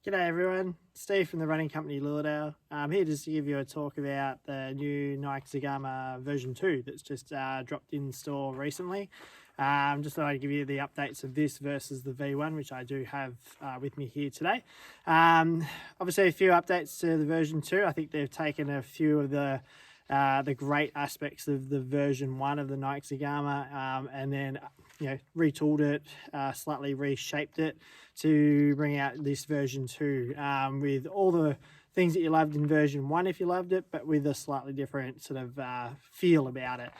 G'day everyone, Steve from the running company Lilydale. I'm here just to give you a talk about the new Nike Zegama version 2 that's just dropped in store recently. Just thought I'd give you the updates of this versus the V1, which I do have with me here today. Obviously a few updates to the version 2. I think they've taken a few of the great aspects of the version 1 of the Nike Zegama and then retooled it, slightly reshaped it to bring out this version 2 with all the things that you loved in version 1 if you loved it, but with a slightly different sort of feel about it.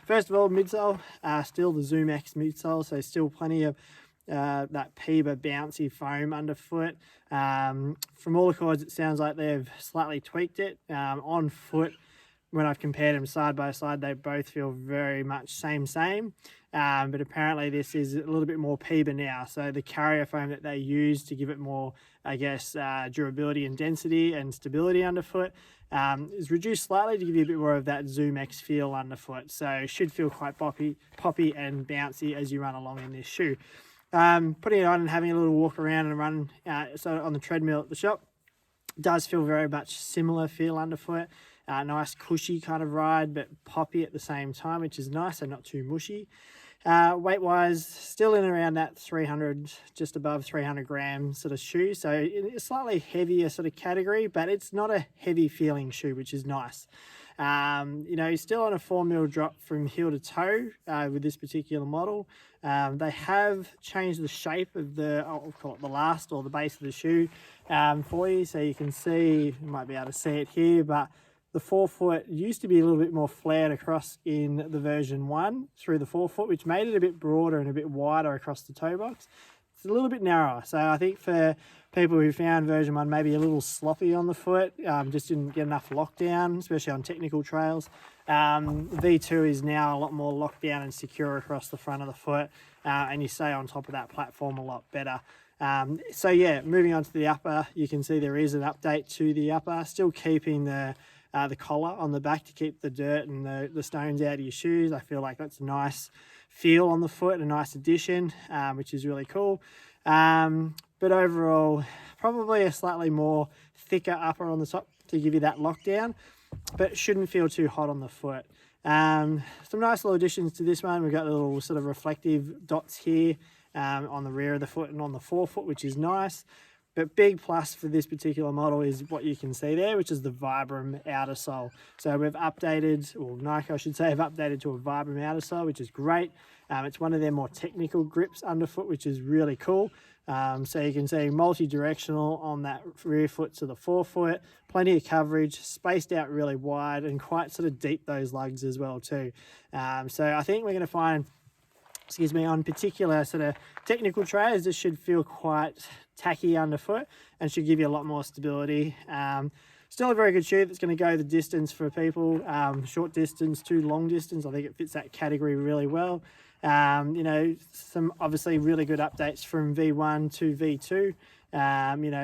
First of all, midsole, still the Zoom X midsole, so still plenty of that Peber bouncy foam underfoot. From all accords, it sounds like they've slightly tweaked it. On foot, when I've compared them side by side, they both feel very much same. But apparently this is a little bit more Peber now. So the carrier foam that they use to give it more, I guess, durability and density and stability underfoot is reduced slightly to give you a bit more of that Zoom X feel underfoot. So it should feel quite poppy and bouncy as you run along in this shoe. Putting it on and having a little walk around and run so on the treadmill at the shop does feel very much similar feel underfoot. Nice cushy kind of ride, but poppy at the same time, which is nice and not too mushy. Weight wise, still in around that 300, just above 300 grams sort of shoe. So in a slightly heavier sort of category, but it's not a heavy feeling shoe, which is nice. You're still on a 4mm drop from heel to toe with this particular model. They have changed the shape of I'll call it the last or the base of the shoe for you. So you can see, you might be able to see it here, but the forefoot used to be a little bit more flared across in the version 1 through the forefoot, which made it a bit broader and a bit wider across the toe box. It's a little bit narrower. So I think for people who found version 1 maybe a little sloppy on the foot, just didn't get enough lockdown, especially on technical trails. V2 is now a lot more locked down and secure across the front of the foot, and you stay on top of that platform a lot better. So yeah, moving on to the upper, you can see there is an update to the upper, still keeping the collar on the back to keep the dirt and the stones out of your shoes. I feel like that's a nice feel on the foot, a nice addition, which is really cool. But overall, probably a slightly more thicker upper on the top to give you that lockdown, but it shouldn't feel too hot on the foot. Some nice little additions to this one. We've got little sort of reflective dots here on the rear of the foot and on the forefoot, which is nice. But big plus for this particular model is what you can see there, which is the Vibram outer sole. So we've updated, or Nike I should say, have updated to a Vibram outer sole, which is great. It's one of their more technical grips underfoot, which is really cool. So you can see multi-directional on that rear foot to the forefoot, plenty of coverage, spaced out really wide and quite sort of deep those lugs as well too. So I think we're going to find, on particular sort of technical trails, this should feel quite tacky underfoot and should give you a lot more stability. Still a very good shoe that's going to go the distance for people, short distance to long distance. I think it fits that category really well. Some obviously really good updates from V1 to V2.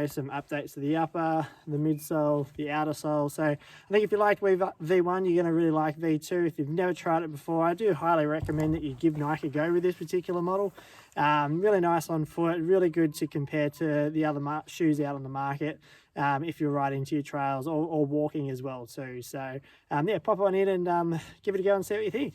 Some updates to the upper, the midsole, the outer sole. So I think if you liked V1, you're going to really like V2. If you've never tried it before, I do highly recommend that you give Nike a go with this particular model. Really nice on foot, really good to compare to the other shoes out on the market if you're riding to your trails or walking as well too. So pop on in and give it a go and see what you think.